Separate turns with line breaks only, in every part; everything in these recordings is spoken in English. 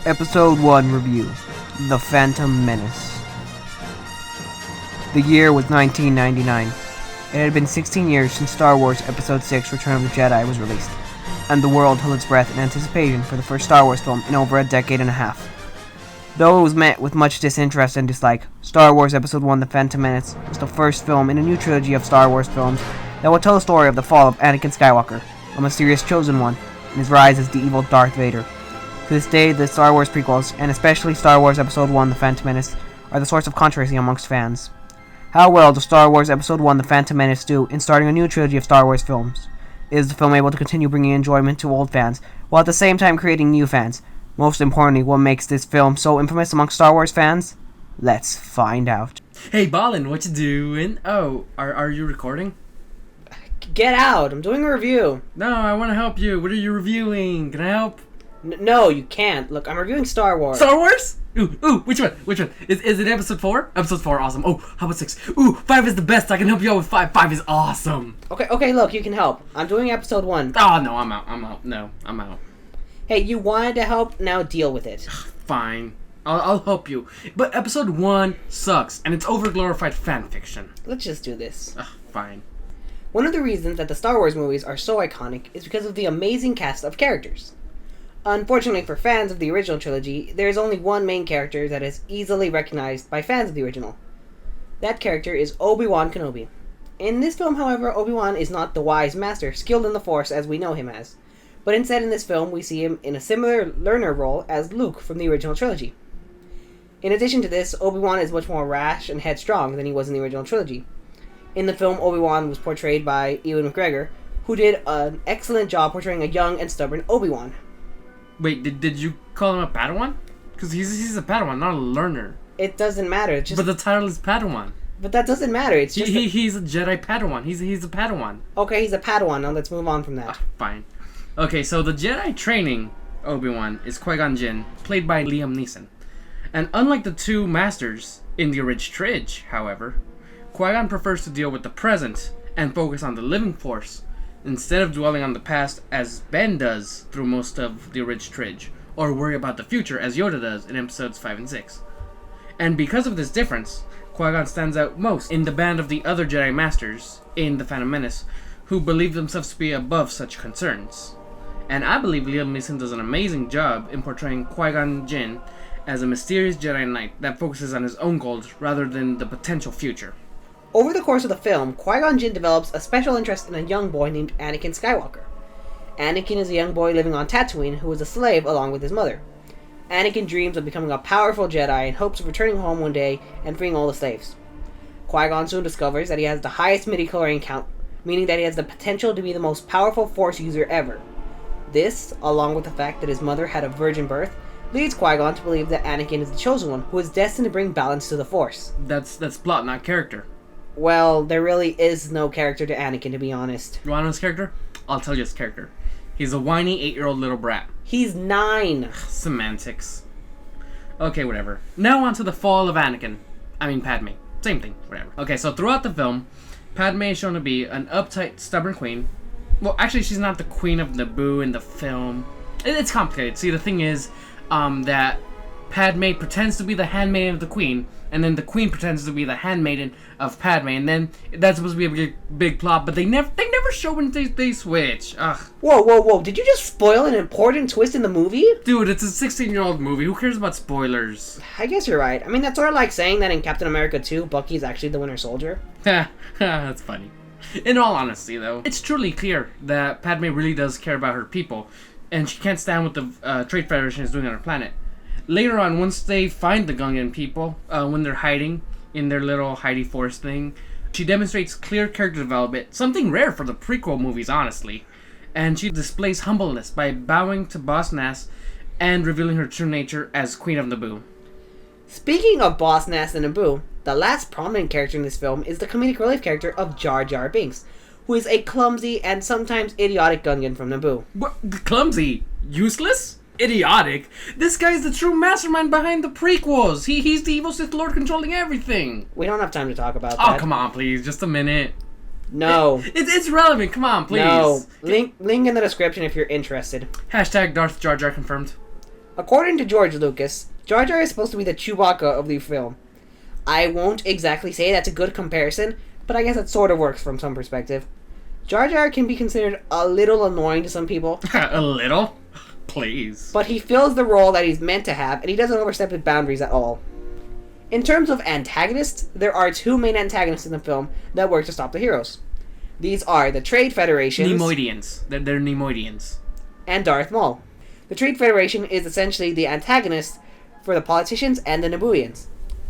Episode 1 Review: The Phantom Menace. The year was 1999. It had been 16 years since Star Wars Episode 6 Return of the Jedi was released, and the world held its breath in anticipation for the first Star Wars film in over a decade and a half. Though it was met with much disinterest and dislike, Star Wars Episode 1 The Phantom Menace was the first film in a new trilogy of Star Wars films that will tell the story of the fall of Anakin Skywalker, a mysterious chosen one, and his rise as the evil Darth Vader. To this day, the Star Wars prequels, and especially Star Wars Episode 1 The Phantom Menace, are the source of controversy amongst fans. How well does Star Wars Episode 1 The Phantom Menace do in starting a new trilogy of Star Wars films? Is the film able to continue bringing enjoyment to old fans, while at the same time creating new fans? Most importantly, what makes this film so infamous amongst Star Wars fans? Let's find out.
Hey, Ballin, what you doing? Oh, are you recording?
Get out! I'm doing a review.
No, I want to help you. What are you reviewing? Can I help?
No, you can't. Look, I'm reviewing Star Wars.
Star Wars? Ooh, which one? Is it episode 4? Episode 4, awesome. Oh, how about 6? Ooh, 5 is the best. I can help you out with 5. 5 is awesome.
Okay, look, you can help. I'm doing Episode 1.
Oh, no, I'm out. No, I'm out.
Hey, you wanted to help, now deal with it.
Fine. I'll help you. But Episode 1 sucks, and it's overglorified fanfiction.
Let's just do this.
Fine.
One of the reasons that the Star Wars movies are so iconic is because of the amazing cast of characters. Unfortunately for fans of the original trilogy, there is only one main character that is easily recognized by fans of the original. That character is Obi-Wan Kenobi. In this film, however, Obi-Wan is not the wise master skilled in the Force as we know him as, but instead in this film we see him in a similar learner role as Luke from the original trilogy. In addition to this, Obi-Wan is much more rash and headstrong than he was in the original trilogy. In the film, Obi-Wan was portrayed by Ewan McGregor, who did an excellent job portraying a young and stubborn Obi-Wan.
Wait, did you call him a Padawan? Because he's a Padawan, not a learner.
It doesn't matter. It's just...
But the title is Padawan.
But that doesn't matter. It's just
he's a Jedi Padawan. He's a Padawan.
Okay, he's a Padawan. Now let's move on from that.
Fine. Okay, so the Jedi training Obi-Wan is Qui-Gon Jinn, played by Liam Neeson. And unlike the two masters in the original trilogy, however, Qui-Gon prefers to deal with the present and focus on the living Force, instead of dwelling on the past as Ben does through most of the original trilogy, or worry about the future as Yoda does in episodes 5 and 6. And because of this difference, Qui-Gon stands out most in the band of the other Jedi Masters in The Phantom Menace, who believe themselves to be above such concerns. And I believe Liam Neeson does an amazing job in portraying Qui-Gon Jinn as a mysterious Jedi Knight that focuses on his own goals rather than the potential future.
Over the course of the film, Qui-Gon Jinn develops a special interest in a young boy named Anakin Skywalker. Anakin is a young boy living on Tatooine who is a slave along with his mother. Anakin dreams of becoming a powerful Jedi and hopes of returning home one day and freeing all the slaves. Qui-Gon soon discovers that he has the highest midi-chlorian count, meaning that he has the potential to be the most powerful Force user ever. This, along with the fact that his mother had a virgin birth, leads Qui-Gon to believe that Anakin is the chosen one who is destined to bring balance to the Force.
That's plot, not character.
Well, there really is no character to Anakin, to be honest.
You want to know his character? I'll tell you his character. He's a whiny 8-year-old little brat.
He's 9.
Semantics. Okay, whatever. Now on to the fall of Anakin. I mean, Padme. Same thing, whatever. Okay, so throughout the film, Padme is shown to be an uptight, stubborn queen. Well, actually, she's not the queen of Naboo in the film. It's complicated. See, the thing is that Padme pretends to be the handmaiden of the queen, and then the queen pretends to be the handmaiden of Padme, and then that's supposed to be a big plot, but they never show when they switch. Ugh.
Whoa, did you just spoil an important twist in the movie?
Dude, it's a 16-year-old movie. Who cares about spoilers?
I guess you're right. I mean, that's sort of like saying that in Captain America 2, Bucky's actually the Winter Soldier.
That's funny. In all honesty, though, it's truly clear that Padme really does care about her people, and she can't stand what the Trade Federation is doing on her planet. Later on, once they find the Gungan people, when they're hiding in their little hidey force thing, she demonstrates clear character development, something rare for the prequel movies, honestly. And she displays humbleness by bowing to Boss Nass and revealing her true nature as Queen of Naboo.
Speaking of Boss Nass and Naboo, the last prominent character in this film is the comedic relief character of Jar Jar Binks, who is a clumsy and sometimes idiotic Gungan from Naboo.
What? Clumsy? Useless? Idiotic? This guy's the true mastermind behind the prequels. He's the evil Sith Lord controlling everything.
We don't have time to talk about
that.
Oh,
come on, please. Just a minute.
No.
It's relevant. Come on, please.
No. Link in the description if you're interested.
Hashtag Darth Jar Jar confirmed.
According to George Lucas, Jar Jar is supposed to be the Chewbacca of the film. I won't exactly say that's a good comparison, but I guess it sort of works from some perspective. Jar Jar can be considered a little annoying to some people.
A little? Please.
But he fills the role that he's meant to have, and he doesn't overstep his boundaries at all. In terms of antagonists, there are two main antagonists in the film that work to stop the heroes. These are the Trade Federation...
Neimoidians. They're Neimoidians.
And Darth Maul. The Trade Federation is essentially the antagonist for the politicians and the Nabooians.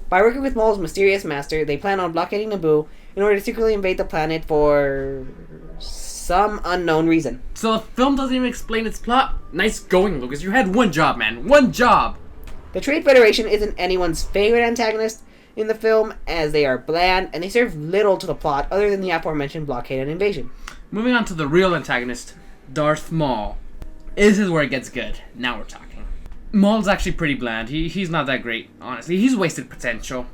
By working with Maul's mysterious master, they plan on blockading Naboo in order to secretly invade the planet for some unknown reason.
So the film doesn't even explain its plot? Nice going, Lucas. You had one job, man. One job!
The Trade Federation isn't anyone's favorite antagonist in the film, as they are bland and they serve little to the plot other than the aforementioned blockade and invasion.
Moving on to the real antagonist, Darth Maul. This is where it gets good. Now we're talking. Maul's actually pretty bland. He's not that great, honestly. He's wasted potential.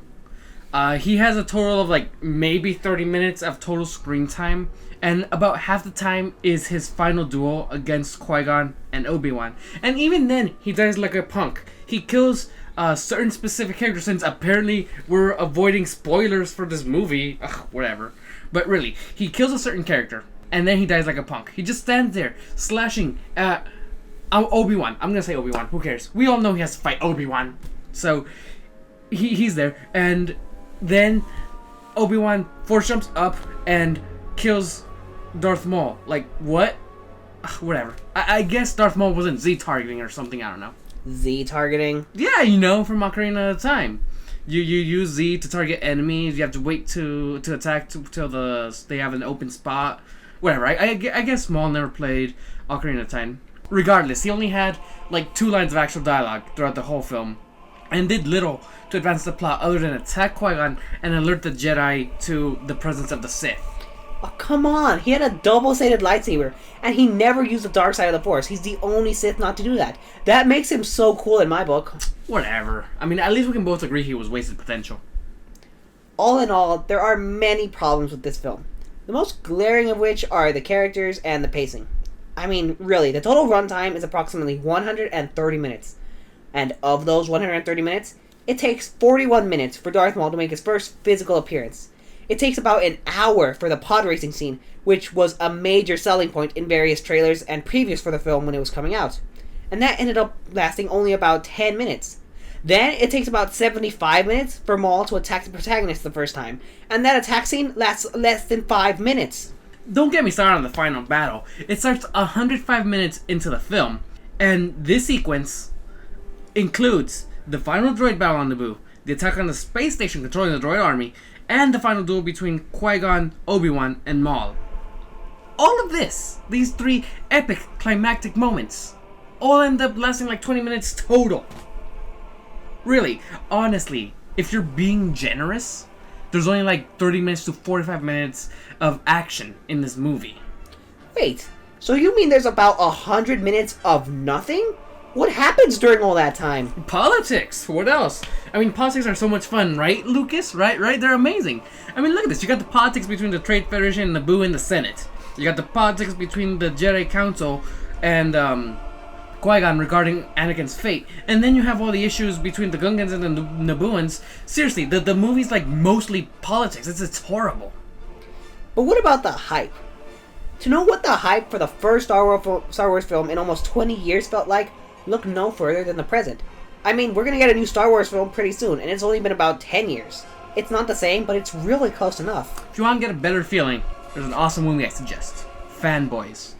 He has a total of like maybe 30 minutes of total screen time, and about half the time is his final duel against Qui-Gon and Obi-Wan. And even then, he dies like a punk. He kills certain specific characters, since apparently we're avoiding spoilers for this movie. Ugh, whatever. But really, he kills a certain character, and then he dies like a punk. He just stands there, slashing at Obi-Wan. I'm gonna say Obi-Wan. Who cares? We all know he has to fight Obi-Wan. So, he's there, and then Obi-Wan force jumps up and kills Darth Maul. Like, what? Ugh, whatever. I guess Darth Maul wasn't Z-targeting or something, I don't know.
Z-targeting?
Yeah, you know, from Ocarina of Time. You use Z to target enemies. You have to wait to attack till they have an open spot. Whatever. I guess Maul never played Ocarina of Time. Regardless, he only had like 2 lines of actual dialogue throughout the whole film, and did little to advance the plot other than attack Qui-Gon and alert the Jedi to the presence of the Sith.
Oh, come on. He had a double-sided lightsaber, and he never used the dark side of the Force. He's the only Sith not to do that. That makes him so cool in my book.
Whatever. I mean, at least we can both agree he was wasted potential.
All in all, there are many problems with this film. The most glaring of which are the characters and the pacing. I mean, really, the total runtime is approximately 130 minutes. And of those 130 minutes, it takes 41 minutes for Darth Maul to make his first physical appearance. It takes about an hour for the pod racing scene, which was a major selling point in various trailers and previews for the film when it was coming out. And that ended up lasting only about 10 minutes. Then it takes about 75 minutes for Maul to attack the protagonist the first time, and that attack scene lasts less than 5 minutes.
Don't get me started on the final battle. It starts 105 minutes into the film, and this sequence includes the final droid battle on Naboo, the attack on the space station controlling the droid army, and the final duel between Qui-Gon, Obi-Wan, and Maul. All of this, these 3 epic climactic moments, all end up lasting like 20 minutes total. Really, honestly, if you're being generous, there's only like 30 minutes to 45 minutes of action in this movie.
Wait, so you mean there's about 100 minutes of nothing? What happens during all that time?
Politics! What else? I mean, politics are so much fun, right, Lucas? Right? They're amazing. I mean, look at this. You got the politics between the Trade Federation and Naboo and the Senate. You got the politics between the Jedi Council and Qui-Gon regarding Anakin's fate. And then you have all the issues between the Gungans and the Nabooians. Seriously, the movie's like mostly politics. It's horrible.
But what about the hype? To know what the hype for the first Star Wars film in almost 20 years felt like, look no further than the present. I mean, we're gonna get a new Star Wars film pretty soon, and it's only been about 10 years. It's not the same, but it's really close enough.
If you want to get a better feeling, there's an awesome movie I suggest. Fanboys.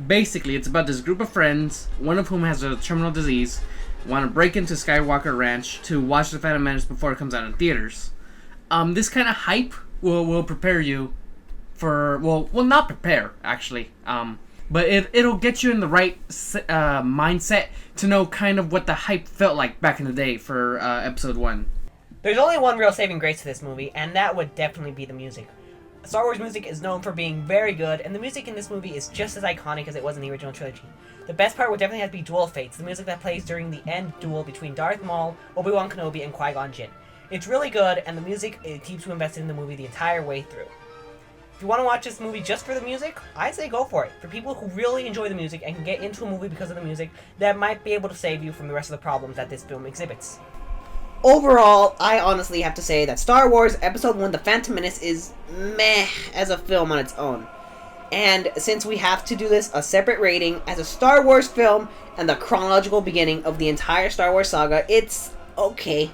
Basically, it's about this group of friends, one of whom has a terminal disease, want to break into Skywalker Ranch to watch The Phantom Menace before it comes out in theaters. This kind of hype will prepare you for, well, not prepare, actually. But it'll get you in the right mindset to know kind of what the hype felt like back in the day for Episode 1.
There's only one real saving grace to this movie, and that would definitely be the music. Star Wars music is known for being very good, and the music in this movie is just as iconic as it was in the original trilogy. The best part would definitely have to be Duel Fates, the music that plays during the end duel between Darth Maul, Obi-Wan Kenobi, and Qui-Gon Jinn. It's really good, and the music, it keeps you invested in the movie the entire way through. If you want to watch this movie just for the music, I say go for it. For people who really enjoy the music and can get into a movie because of the music, that might be able to save you from the rest of the problems that this film exhibits. Overall, I honestly have to say that Star Wars Episode 1 The Phantom Menace is meh as a film on its own. And since we have to do this a separate rating as a Star Wars film and the chronological beginning of the entire Star Wars saga, it's okay.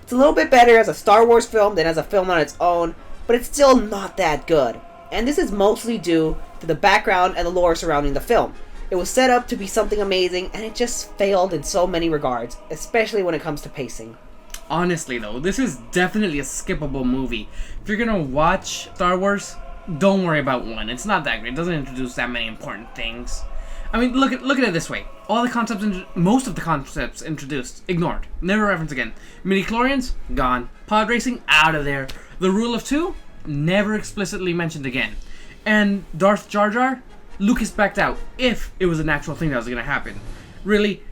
It's a little bit better as a Star Wars film than as a film on its own, but it's still not that good. And this is mostly due to the background and the lore surrounding the film. It was set up to be something amazing, and it just failed in so many regards, especially when it comes to pacing.
Honestly though, this is definitely a skippable movie. If you're gonna watch Star Wars, don't worry about 1. It's not that great. It doesn't introduce that many important things. I mean, look at it this way. All the concepts, most of the concepts introduced, ignored. Never referenced again. Midi-chlorians, gone. Pod racing, out of there. The rule of 2, never explicitly mentioned again. And Darth Jar Jar, Lucas backed out, if it was an actual thing that was gonna happen. Really,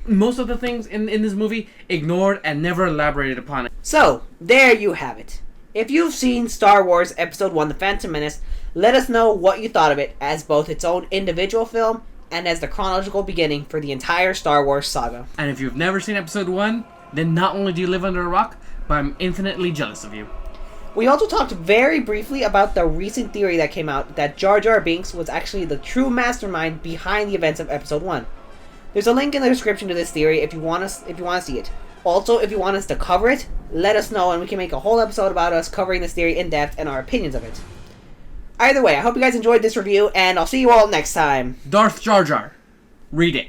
most of the things in this movie, ignored and never elaborated upon it.
So, there you have it. If you've seen Star Wars Episode 1 The Phantom Menace, let us know what you thought of it as both its own individual film and as the chronological beginning for the entire Star Wars saga.
And if you've never seen Episode 1, then not only do you live under a rock, but I'm infinitely jealous of you.
We also talked very briefly about the recent theory that came out that Jar Jar Binks was actually the true mastermind behind the events of Episode 1. There's a link in the description to this theory if you want to see it. Also, if you want us to cover it, let us know and we can make a whole episode about us covering this theory in depth and our opinions of it. Either way, I hope you guys enjoyed this review, and I'll see you all next time.
Darth Jar Jar. Read it.